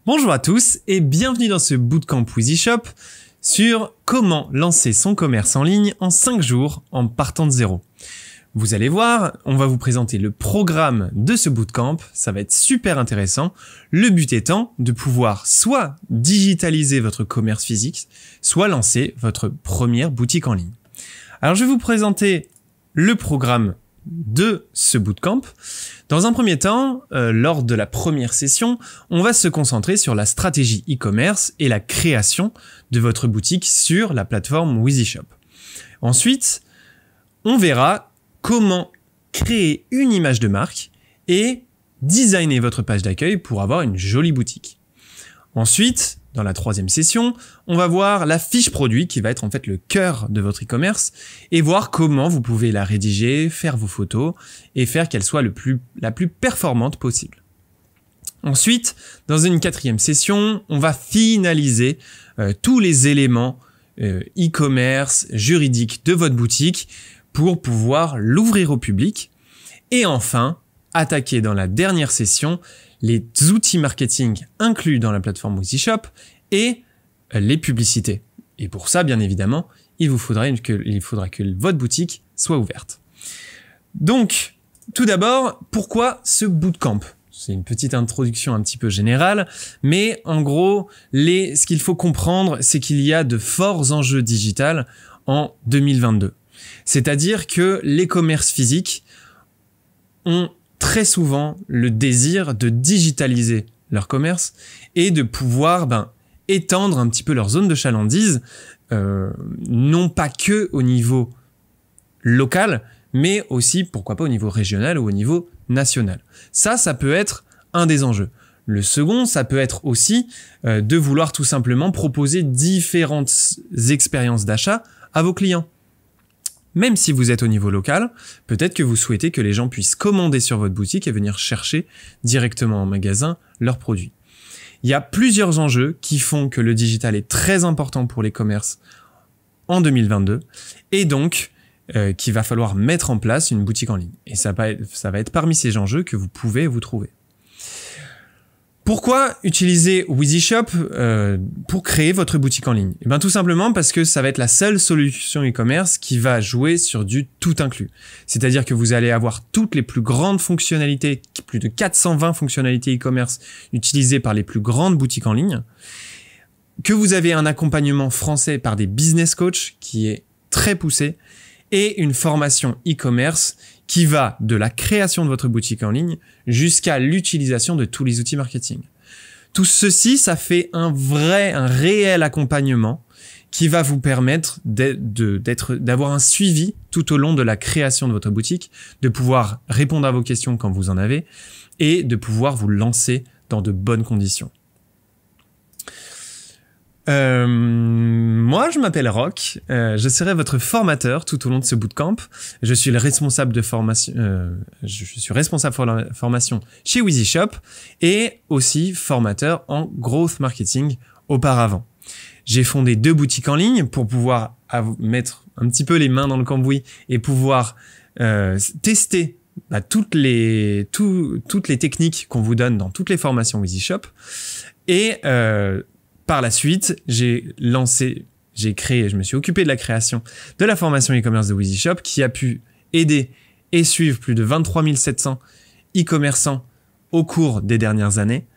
Bonjour à tous et bienvenue dans ce bootcamp WheezyShop sur comment lancer son commerce en ligne en 5 jours en partant de zéro. Vous allez voir, on va vous présenter le programme de ce bootcamp, ça va être super intéressant. Le but étant de pouvoir soit digitaliser votre commerce physique, soit lancer votre première boutique en ligne. Alors je vais vous présenter le programme de ce bootcamp. Dans un premier temps, lors de la première session, on va se concentrer sur la stratégie e-commerce et la création de votre boutique sur la plateforme WheezyShop. Ensuite, on verra comment créer une image de marque et designer votre page d'accueil pour avoir une jolie boutique. Ensuite, dans la troisième session, on va voir la fiche produit qui va être en fait le cœur de votre e-commerce et voir comment vous pouvez la rédiger, faire vos photos et faire qu'elle soit la plus performante possible. Ensuite, dans une quatrième session, on va finaliser tous les éléments e-commerce, juridiques de votre boutique pour pouvoir l'ouvrir au public. Et enfin, attaquer dans la dernière session les outils marketing inclus dans la plateforme WheezyShop et les publicités. Et pour ça, bien évidemment, il faudra que votre boutique soit ouverte. Donc, tout d'abord, pourquoi ce bootcamp ? C'est une petite introduction un petit peu générale, mais en gros, ce qu'il faut comprendre, c'est qu'il y a de forts enjeux digitaux en 2022. C'est-à-dire que les commerces physiques ont très souvent le désir de digitaliser leur commerce et de pouvoir étendre un petit peu leur zone de chalandise, non pas que au niveau local, mais aussi, pourquoi pas, au niveau régional ou au niveau national. Ça peut être un des enjeux. Le second, ça peut être aussi de vouloir tout simplement proposer différentes expériences d'achat à vos clients. Même si vous êtes au niveau local, peut-être que vous souhaitez que les gens puissent commander sur votre boutique et venir chercher directement en magasin leurs produits. Il y a plusieurs enjeux qui font que le digital est très important pour les commerces en 2022 et donc qu'il va falloir mettre en place une boutique en ligne. Et ça va être parmi ces enjeux que vous pouvez vous trouver. Pourquoi utiliser WheezyShop pour créer votre boutique en ligne ? Tout simplement parce que ça va être la seule solution e-commerce qui va jouer sur du tout inclus. C'est-à-dire que vous allez avoir toutes les plus grandes fonctionnalités, plus de 420 fonctionnalités e-commerce utilisées par les plus grandes boutiques en ligne, que vous avez un accompagnement français par des business coachs qui est très poussé et une formation e-commerce qui va de la création de votre boutique en ligne jusqu'à l'utilisation de tous les outils marketing. Tout ceci, ça fait un réel accompagnement qui va vous permettre d'avoir un suivi tout au long de la création de votre boutique, de pouvoir répondre à vos questions quand vous en avez et de pouvoir vous lancer dans de bonnes conditions. Moi, je m'appelle Roch, je serai votre formateur tout au long de ce bootcamp. Je suis le responsable de formation, je suis responsable pour la formation chez WheezyShop et aussi formateur en growth marketing auparavant. J'ai fondé 2 boutiques en ligne pour pouvoir mettre un petit peu les mains dans le cambouis et pouvoir tester toutes les techniques qu'on vous donne dans toutes les formations WheezyShop et par la suite, je me suis occupé de la création de la formation e-commerce de WheezyShop qui a pu aider et suivre plus de 23 700 e-commerçants au cours des dernières années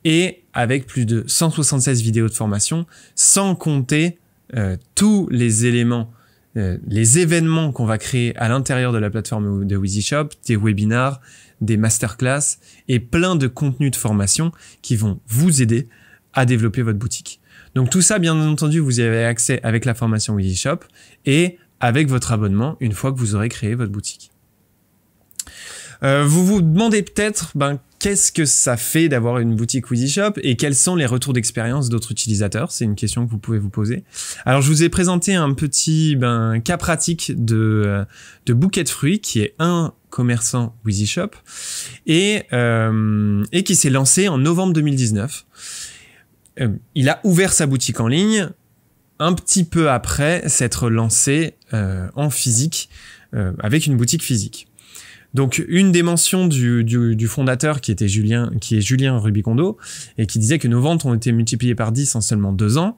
et avec plus de 176 vidéos de formation, sans compter tous les éléments, les événements qu'on va créer à l'intérieur de la plateforme de WheezyShop, des webinars, des masterclass et plein de contenus de formation qui vont vous aider à développer votre boutique. Donc tout ça, bien entendu, vous y avez accès avec la formation WheezyShop et avec votre abonnement une fois que vous aurez créé votre boutique. Vous vous demandez peut-être qu'est-ce que ça fait d'avoir une boutique WheezyShop et quels sont les retours d'expérience d'autres utilisateurs. C'est une question que vous pouvez vous poser. Alors je vous ai présenté un petit cas pratique de Bouquet de Fruits qui est un commerçant WheezyShop et qui s'est lancé en novembre 2019. Il a ouvert sa boutique en ligne un petit peu après s'être lancé en physique, avec une boutique physique. Donc, une des mentions du fondateur qui est Julien Rubicondo, et qui disait que nos ventes ont été multipliées par 10 en seulement 2 ans.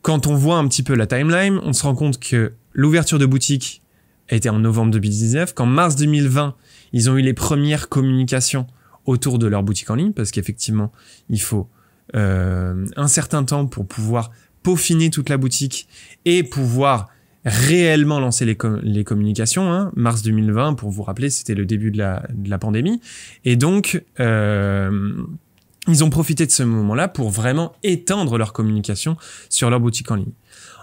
Quand on voit un petit peu la timeline, on se rend compte que l'ouverture de boutique a été en novembre 2019, qu'en mars 2020, ils ont eu les premières communications autour de leur boutique en ligne, parce qu'effectivement, il faut un certain temps pour pouvoir peaufiner toute la boutique et pouvoir réellement lancer les communications. Hein. Mars 2020, pour vous rappeler, c'était le début de la pandémie. Et donc, ils ont profité de ce moment-là pour vraiment étendre leur communication sur leur boutique en ligne.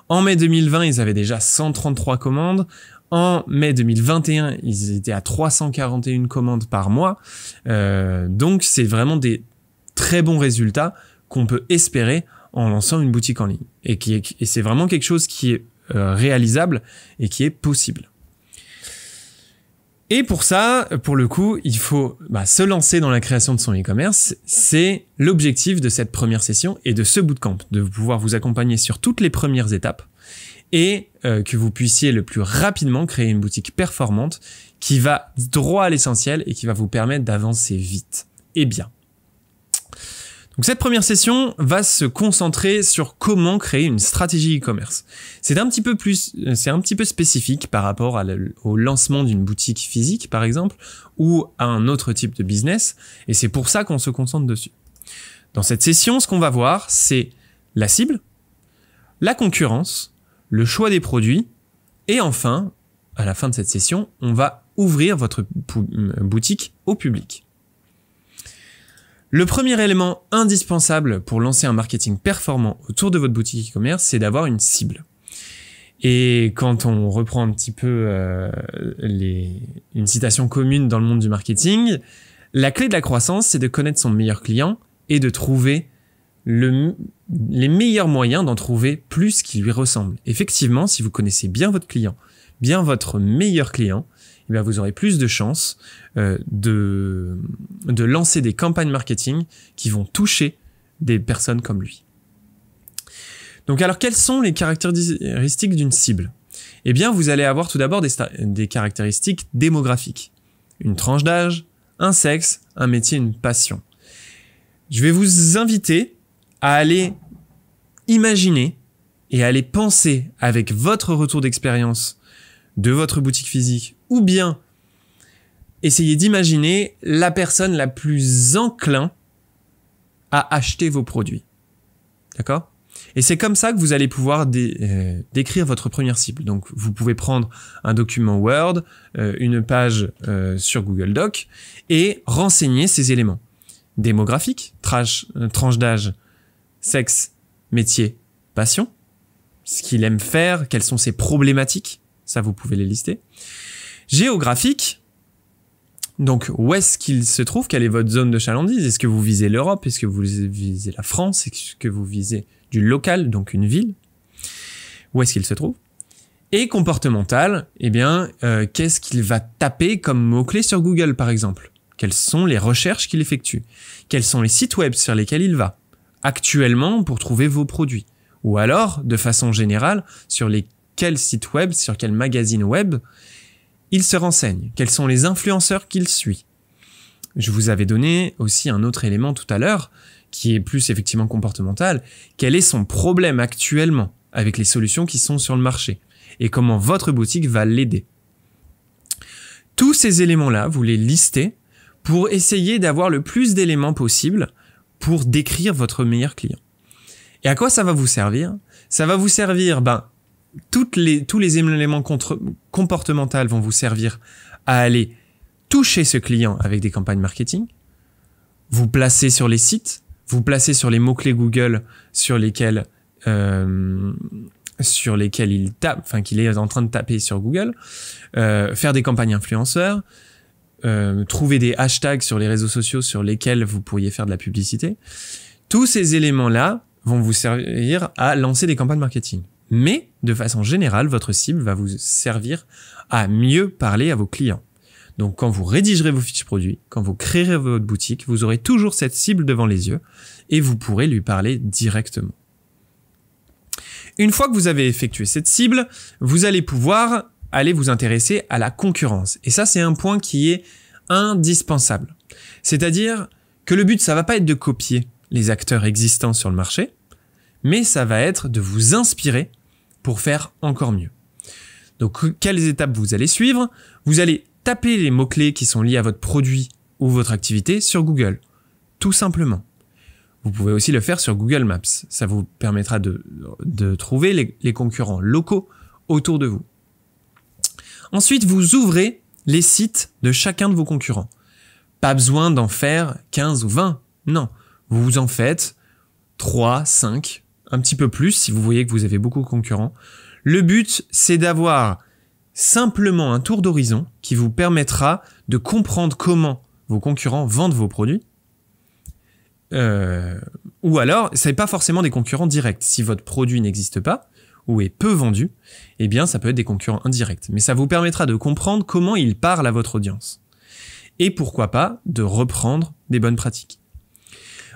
En mai 2020, ils avaient déjà 133 commandes. En mai 2021, ils étaient à 341 commandes par mois. Donc, c'est vraiment des très bons résultats qu'on peut espérer en lançant une boutique en ligne. Et c'est vraiment quelque chose qui est réalisable et qui est possible. Et pour ça, pour le coup, il faut se lancer dans la création de son e-commerce. C'est l'objectif de cette première session et de ce bootcamp, de pouvoir vous accompagner sur toutes les premières étapes et que vous puissiez le plus rapidement créer une boutique performante qui va droit à l'essentiel et qui va vous permettre d'avancer vite et bien. Donc cette première session va se concentrer sur comment créer une stratégie e-commerce. C'est un petit peu spécifique par rapport au lancement d'une boutique physique par exemple ou à un autre type de business et c'est pour ça qu'on se concentre dessus. Dans cette session, ce qu'on va voir, c'est la cible, la concurrence, le choix des produits et enfin, à la fin de cette session, on va ouvrir votre boutique au public. Le premier élément indispensable pour lancer un marketing performant autour de votre boutique e-commerce, c'est d'avoir une cible. Et quand on reprend un petit peu une citation commune dans le monde du marketing, la clé de la croissance, c'est de connaître son meilleur client et de trouver les meilleurs moyens d'en trouver plus qui lui ressemblent. Effectivement, si vous connaissez bien votre client, bien votre meilleur client, eh bien vous aurez plus de chances de lancer des campagnes marketing qui vont toucher des personnes comme lui. Donc alors, quelles sont les caractéristiques d'une cible? Eh bien, vous allez avoir tout d'abord des caractéristiques démographiques. Une tranche d'âge, un sexe, un métier, une passion. Je vais vous inviter à aller imaginer et à aller penser avec votre retour d'expérience de votre boutique physique ou bien essayez d'imaginer la personne la plus enclin à acheter vos produits. D'accord ? Et c'est comme ça que vous allez pouvoir décrire votre première cible. Donc, vous pouvez prendre un document Word, une page sur Google Doc et renseigner ces éléments. Démographique, tranche d'âge, sexe, métier, passion, ce qu'il aime faire, quelles sont ses problématiques, ça vous pouvez les lister. Géographique, donc où est-ce qu'il se trouve, quelle est votre zone de chalandise, est-ce que vous visez l'Europe, est-ce que vous visez la France, est-ce que vous visez du local, donc une ville, où est-ce qu'il se trouve. Et comportemental, eh bien, qu'est-ce qu'il va taper comme mot-clé sur Google par exemple? Quelles sont les recherches qu'il effectue? Quels sont les sites web sur lesquels il va actuellement pour trouver vos produits? Ou alors, de façon générale, sur quels sites web, sur quels magazines web il se renseigne? Quels sont les influenceurs qu'il suit? Je vous avais donné aussi un autre élément tout à l'heure, qui est plus effectivement comportemental. Quel est son problème actuellement avec les solutions qui sont sur le marché? Et comment votre boutique va l'aider? Tous ces éléments-là, vous les listez pour essayer d'avoir le plus d'éléments possible pour décrire votre meilleur client. Et à quoi ça va vous servir? Ça va vous servir, tous les éléments comportementaux vont vous servir à aller toucher ce client avec des campagnes marketing, vous placer sur les sites, vous placer sur les mots-clés Google sur lesquels il tape, qu'il est en train de taper sur Google, faire des campagnes influenceurs, trouver des hashtags sur les réseaux sociaux sur lesquels vous pourriez faire de la publicité. Tous ces éléments-là vont vous servir à lancer des campagnes marketing. Mais, de façon générale, votre cible va vous servir à mieux parler à vos clients. Donc, quand vous rédigerez vos fiches produits, quand vous créerez votre boutique, vous aurez toujours cette cible devant les yeux et vous pourrez lui parler directement. Une fois que vous avez effectué cette cible, vous allez pouvoir aller vous intéresser à la concurrence. Et ça, c'est un point qui est indispensable. C'est-à-dire que le but, ça va pas être de copier les acteurs existants sur le marché, mais ça va être de vous inspirer pour faire encore mieux. Donc, quelles étapes vous allez suivre? Vous allez taper les mots-clés qui sont liés à votre produit ou votre activité sur Google, tout simplement. Vous pouvez aussi le faire sur Google Maps. Ça vous permettra de trouver les concurrents locaux autour de vous. Ensuite, vous ouvrez les sites de chacun de vos concurrents. Pas besoin d'en faire 15 ou 20. Non, vous en faites 3, 5, un petit peu plus si vous voyez que vous avez beaucoup de concurrents. Le but, c'est d'avoir simplement un tour d'horizon qui vous permettra de comprendre comment vos concurrents vendent vos produits. Ou alors, ce n'est pas forcément des concurrents directs. Si votre produit n'existe pas ou est peu vendu, eh bien, ça peut être des concurrents indirects. Mais ça vous permettra de comprendre comment ils parlent à votre audience. Et pourquoi pas de reprendre des bonnes pratiques.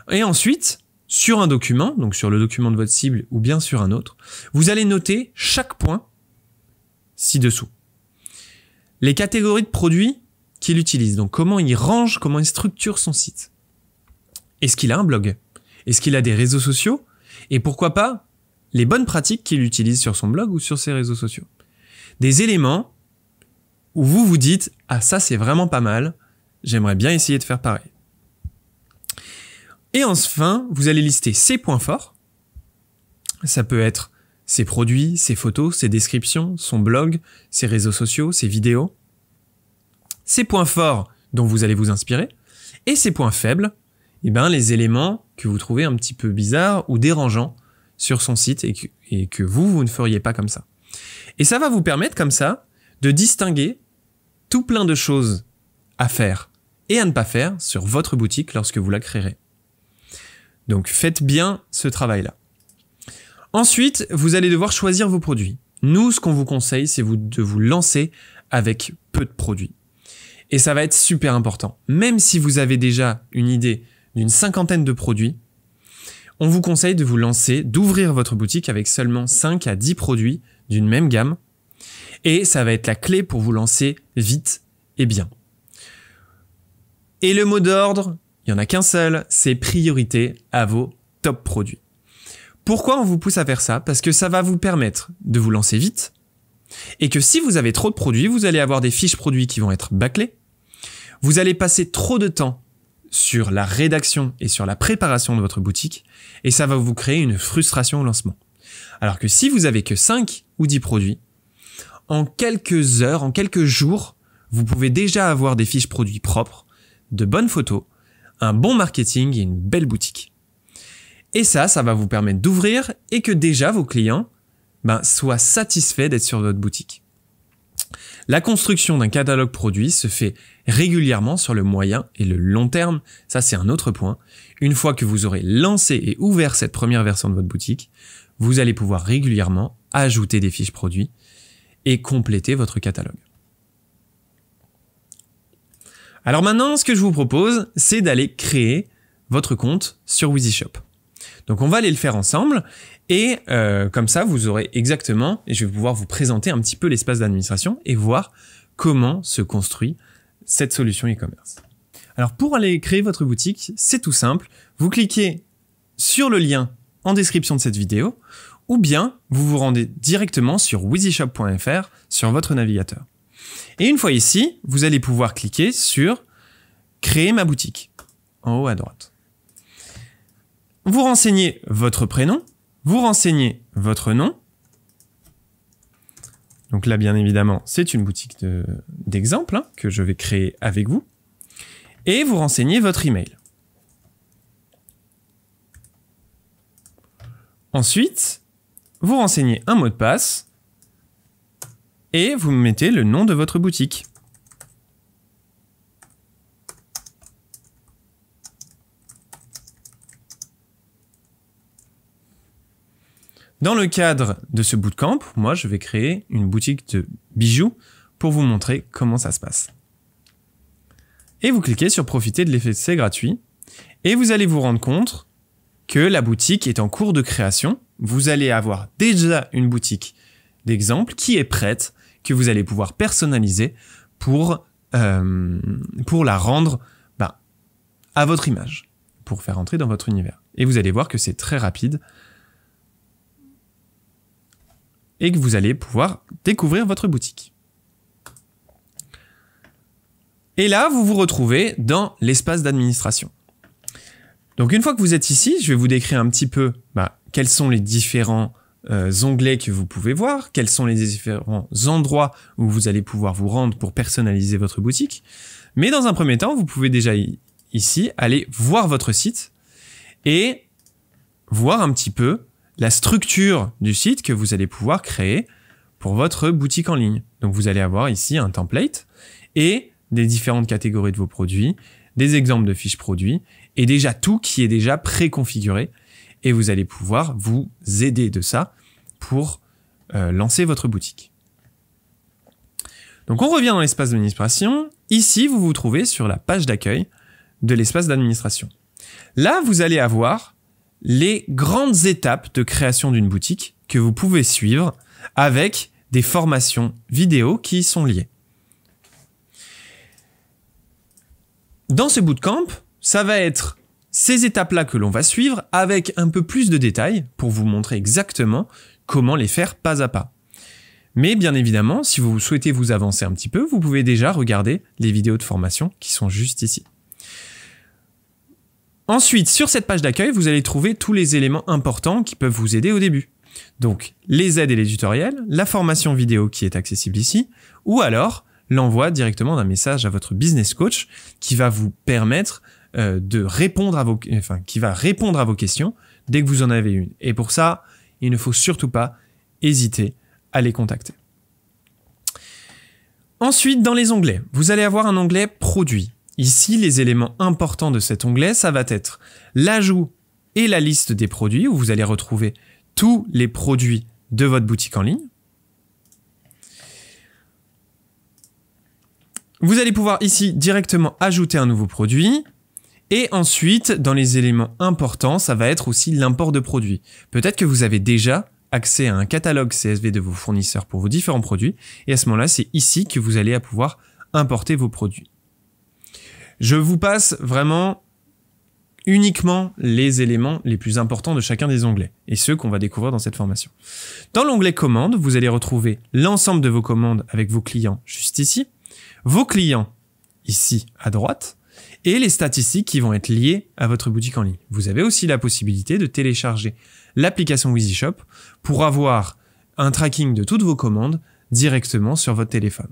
Et ensuite, sur un document, donc sur le document de votre cible ou bien sur un autre, vous allez noter chaque point ci-dessous. Les catégories de produits qu'il utilise, donc comment il range, comment il structure son site. Est-ce qu'il a un blog? Est-ce qu'il a des réseaux sociaux? Et pourquoi pas les bonnes pratiques qu'il utilise sur son blog ou sur ses réseaux sociaux. Des éléments où vous vous dites « Ah, ça c'est vraiment pas mal, j'aimerais bien essayer de faire pareil ». Et enfin, vous allez lister ses points forts. Ça peut être ses produits, ses photos, ses descriptions, son blog, ses réseaux sociaux, ses vidéos. Ses points forts dont vous allez vous inspirer. Et ses points faibles, eh ben, les éléments que vous trouvez un petit peu bizarres ou dérangeants sur son site et que vous ne feriez pas comme ça. Et ça va vous permettre comme ça de distinguer tout plein de choses à faire et à ne pas faire sur votre boutique lorsque vous la créerez. Donc faites bien ce travail-là. Ensuite, vous allez devoir choisir vos produits. Nous, ce qu'on vous conseille, c'est de vous lancer avec peu de produits. Et ça va être super important. Même si vous avez déjà une idée d'une 50aine de produits, on vous conseille de vous lancer, d'ouvrir votre boutique avec seulement 5 à 10 produits d'une même gamme. Et ça va être la clé pour vous lancer vite et bien. Et le mot d'ordre, il n'y en a qu'un seul, c'est priorité à vos top produits. Pourquoi on vous pousse à faire ça? Parce que ça va vous permettre de vous lancer vite et que si vous avez trop de produits, vous allez avoir des fiches produits qui vont être bâclées. Vous allez passer trop de temps sur la rédaction et sur la préparation de votre boutique et ça va vous créer une frustration au lancement. Alors que si vous avez que 5 ou 10 produits, en quelques heures, en quelques jours, vous pouvez déjà avoir des fiches produits propres, de bonnes photos, un bon marketing et une belle boutique. Et ça va vous permettre d'ouvrir et que déjà vos clients soient satisfaits d'être sur votre boutique. La construction d'un catalogue produit se fait régulièrement sur le moyen et le long terme. Ça, c'est un autre point. Une fois que vous aurez lancé et ouvert cette première version de votre boutique, vous allez pouvoir régulièrement ajouter des fiches produits et compléter votre catalogue. Alors maintenant, ce que je vous propose, c'est d'aller créer votre compte sur WheezyShop. Donc on va aller le faire ensemble et comme ça, vous aurez exactement, et je vais pouvoir vous présenter un petit peu l'espace d'administration et voir comment se construit cette solution e-commerce. Alors pour aller créer votre boutique, c'est tout simple. Vous cliquez sur le lien en description de cette vidéo ou bien vous vous rendez directement sur wheezyshop.fr sur votre navigateur. Et une fois ici, vous allez pouvoir cliquer sur « Créer ma boutique » en haut à droite. Vous renseignez votre prénom, vous renseignez votre nom. Donc là, bien évidemment, c'est une boutique d'exemple que je vais créer avec vous. Et vous renseignez votre email. Ensuite, vous renseignez un mot de passe et vous mettez le nom de votre boutique. Dans le cadre de ce bootcamp, moi, je vais créer une boutique de bijoux pour vous montrer comment ça se passe. Et vous cliquez sur « Profiter de l'essai gratuit » et vous allez vous rendre compte que la boutique est en cours de création. Vous allez avoir déjà une boutique d'exemple qui est prête, que vous allez pouvoir personnaliser pour la rendre à votre image, pour faire entrer dans votre univers. Et vous allez voir que c'est très rapide et que vous allez pouvoir découvrir votre boutique. Et là, vous vous retrouvez dans l'espace d'administration. Donc une fois que vous êtes ici, je vais vous décrire un petit peu quels sont les différents onglets que vous pouvez voir, quels sont les différents endroits où vous allez pouvoir vous rendre pour personnaliser votre boutique. Mais dans un premier temps, vous pouvez déjà ici aller voir votre site et voir un petit peu la structure du site que vous allez pouvoir créer pour votre boutique en ligne. Donc vous allez avoir ici un template et des différentes catégories de vos produits, des exemples de fiches produits et déjà tout qui est déjà préconfiguré. Et vous allez pouvoir vous aider de ça pour lancer votre boutique. Donc on revient dans l'espace d'administration. Ici, vous vous trouvez sur la page d'accueil de l'espace d'administration. Là, vous allez avoir les grandes étapes de création d'une boutique que vous pouvez suivre avec des formations vidéo qui y sont liées. Dans ce bootcamp, ça va être ces étapes-là que l'on va suivre avec un peu plus de détails pour vous montrer exactement comment les faire pas à pas. Mais bien évidemment, si vous souhaitez vous avancer un petit peu, vous pouvez déjà regarder les vidéos de formation qui sont juste ici. Ensuite, sur cette page d'accueil, vous allez trouver tous les éléments importants qui peuvent vous aider au début. Donc, les aides et les tutoriels, la formation vidéo qui est accessible ici, ou alors l'envoi directement d'un message à votre business coach qui va vous permettre de répondre à qui va répondre à vos questions dès que vous en avez une. Et pour ça, il ne faut surtout pas hésiter à les contacter. Ensuite, dans les onglets, vous allez avoir un onglet produits. Ici, les éléments importants de cet onglet, ça va être l'ajout et la liste des produits où vous allez retrouver tous les produits de votre boutique en ligne. Vous allez pouvoir ici directement ajouter un nouveau produit. Et ensuite, dans les éléments importants, ça va être aussi l'import de produits. Peut-être que vous avez déjà accès à un catalogue CSV de vos fournisseurs pour vos différents produits. Et à ce moment-là, c'est ici que vous allez pouvoir importer vos produits. Je vous passe vraiment uniquement les éléments les plus importants de chacun des onglets et ceux qu'on va découvrir dans cette formation. Dans l'onglet commandes, vous allez retrouver l'ensemble de vos commandes avec vos clients juste ici, vos clients ici à droite et les statistiques qui vont être liées à votre boutique en ligne. Vous avez aussi la possibilité de télécharger l'application WheezyShop pour avoir un tracking de toutes vos commandes directement sur votre téléphone.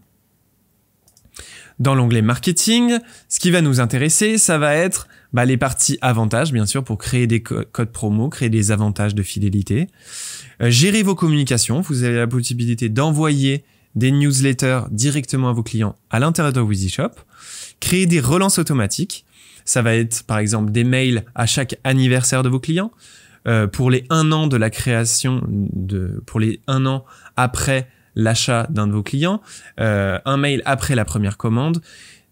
Dans l'onglet marketing, ce qui va nous intéresser, ça va être les parties avantages, bien sûr, pour créer des codes promo, créer des avantages de fidélité. Gérer vos communications, vous avez la possibilité d'envoyer des newsletters directement à vos clients à l'intérieur de WheezyShop. Créer des relances automatiques, ça va être par exemple des mails à chaque anniversaire de vos clients. Pour les 1 an de la création, pour les 1 an après l'achat d'un de vos clients, un mail après la première commande,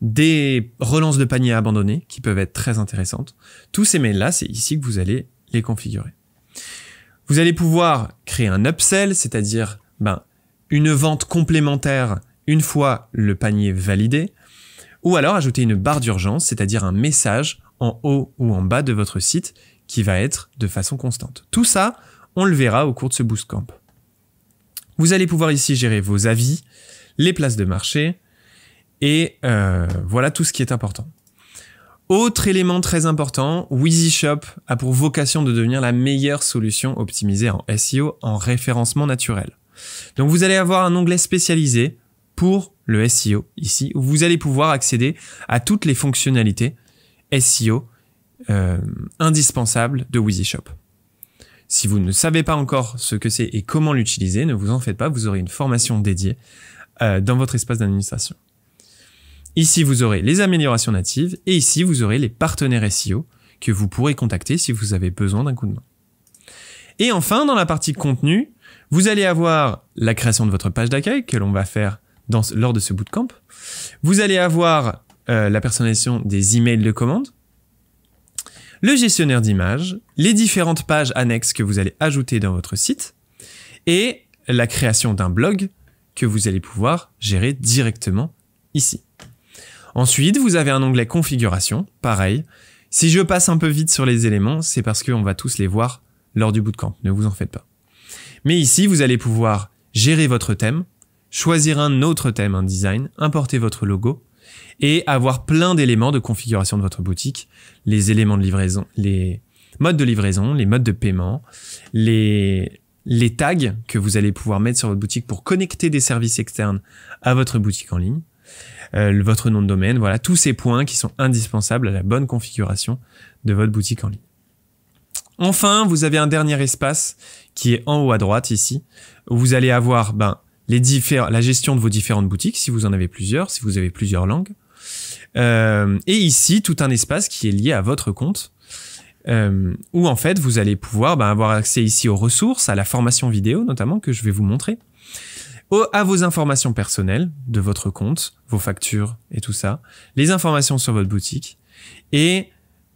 des relances de panier abandonnés qui peuvent être très intéressantes. Tous ces mails-là, c'est ici que vous allez les configurer. Vous allez pouvoir créer un upsell, c'est-à-dire une vente complémentaire une fois le panier validé, ou alors ajouter une barre d'urgence, c'est-à-dire un message en haut ou en bas de votre site qui va être de façon constante. Tout ça, on le verra au cours de ce bootcamp. Vous allez pouvoir ici gérer vos avis, les places de marché et voilà tout ce qui est important. Autre élément très important, WheezyShop a pour vocation de devenir la meilleure solution optimisée en SEO en référencement naturel. Donc vous allez avoir un onglet spécialisé pour le SEO ici où vous allez pouvoir accéder à toutes les fonctionnalités SEO indispensables de WheezyShop. Si vous ne savez pas encore ce que c'est et comment l'utiliser, ne vous en faites pas, vous aurez une formation dédiée dans votre espace d'administration. Ici, vous aurez les améliorations natives et ici, vous aurez les partenaires SEO que vous pourrez contacter si vous avez besoin d'un coup de main. Et enfin, dans la partie contenu, vous allez avoir la création de votre page d'accueil que l'on va faire lors de ce bootcamp. Vous allez avoir la personnalisation des emails de commande, le gestionnaire d'images, les différentes pages annexes que vous allez ajouter dans votre site et la création d'un blog que vous allez pouvoir gérer directement ici. Ensuite, vous avez un onglet configuration, pareil. Si je passe un peu vite sur les éléments, c'est parce qu'on va tous les voir lors du bootcamp, ne vous en faites pas. Mais ici, vous allez pouvoir gérer votre thème, choisir un autre thème, un design, importer votre logo et avoir plein d'éléments de configuration de votre boutique, les éléments de livraison, les modes de livraison, les modes de paiement, les tags que vous allez pouvoir mettre sur votre boutique pour connecter des services externes à votre boutique en ligne, votre nom de domaine, voilà, tous ces points qui sont indispensables à la bonne configuration de votre boutique en ligne. Enfin, vous avez un dernier espace qui est en haut à droite ici, où vous allez avoir la gestion de vos différentes boutiques, si vous en avez plusieurs, si vous avez plusieurs langues. Et ici, tout un espace qui est lié à votre compte, où en fait, vous allez pouvoir avoir accès ici aux ressources, à la formation vidéo notamment, que je vais vous montrer, à vos informations personnelles de votre compte, vos factures et tout ça, les informations sur votre boutique, et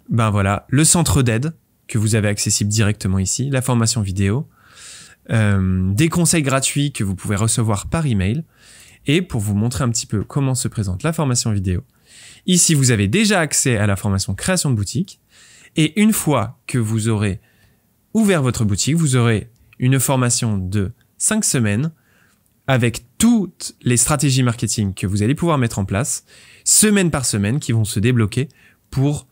voilà, le centre d'aide que vous avez accessible directement ici, la formation vidéo, des conseils gratuits que vous pouvez recevoir par email. Et pour vous montrer un petit peu comment se présente la formation vidéo, ici vous avez déjà accès à la formation création de boutique. Et une fois que vous aurez ouvert votre boutique, vous aurez une formation de 5 semaines avec toutes les stratégies marketing que vous allez pouvoir mettre en place, semaine par semaine, qui vont se débloquer pour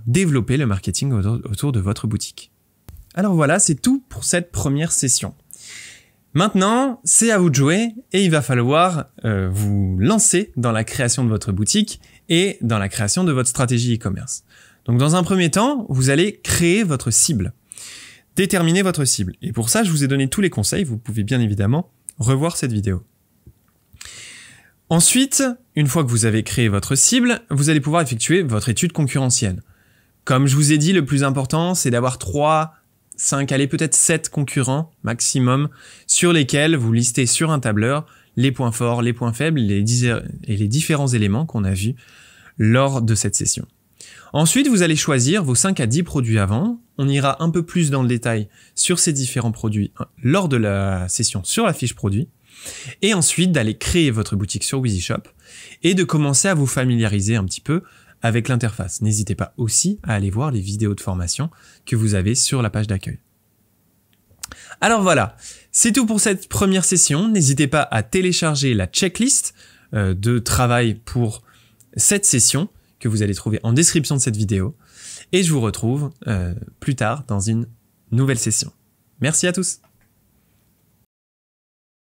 développer le marketing autour de votre boutique. Alors voilà, c'est tout pour cette première session. Maintenant, c'est à vous de jouer et il va falloir vous lancer dans la création de votre boutique et dans la création de votre stratégie e-commerce. Donc dans un premier temps, vous allez créer votre cible, déterminer votre cible. Et pour ça, je vous ai donné tous les conseils, vous pouvez bien évidemment revoir cette vidéo. Ensuite, une fois que vous avez créé votre cible, vous allez pouvoir effectuer votre étude concurrentielle. Comme je vous ai dit, le plus important, c'est d'avoir 3, 5, allez peut-être 7 concurrents maximum sur lesquels vous listez sur un tableur les points forts, les points faibles et les différents éléments qu'on a vus lors de cette session. Ensuite, vous allez choisir vos 5 à 10 produits à vendre. On ira un peu plus dans le détail sur ces différents produits lors de la session sur la fiche produit. Et ensuite, d'aller créer votre boutique sur WheezyShop et de commencer à vous familiariser un petit peu avec l'interface. N'hésitez pas aussi à aller voir les vidéos de formation que vous avez sur la page d'accueil. Alors voilà, c'est tout pour cette première session. N'hésitez pas à télécharger la checklist de travail pour cette session que vous allez trouver en description de cette vidéo. Et je vous retrouve plus tard dans une nouvelle session. Merci à tous.